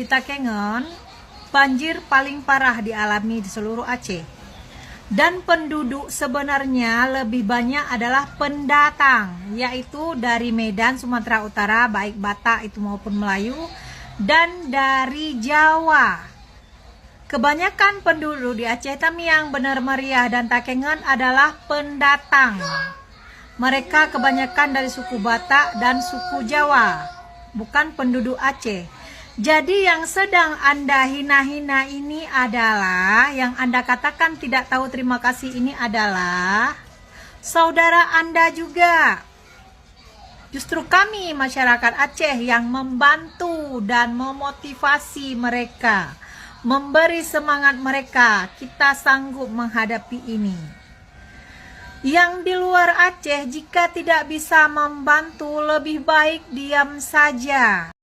Di Takengon, banjir paling parah dialami di seluruh Aceh. Dan penduduk sebenarnya lebih banyak adalah pendatang, yaitu dari Medan, Sumatera Utara, baik Batak itu maupun Melayu, dan dari Jawa. Kebanyakan penduduk di Aceh Tamiang, Bener Meriah, dan Takengon adalah pendatang. Mereka kebanyakan dari suku Batak dan suku Jawa, bukan penduduk Aceh. Jadi yang sedang Anda hina-hina ini adalah, yang Anda katakan tidak tahu terima kasih ini adalah saudara Anda juga. Justru kami masyarakat Aceh yang membantu dan memotivasi mereka, memberi semangat mereka, kita sanggup menghadapi ini. Yang di luar Aceh jika tidak bisa membantu, lebih baik diam saja.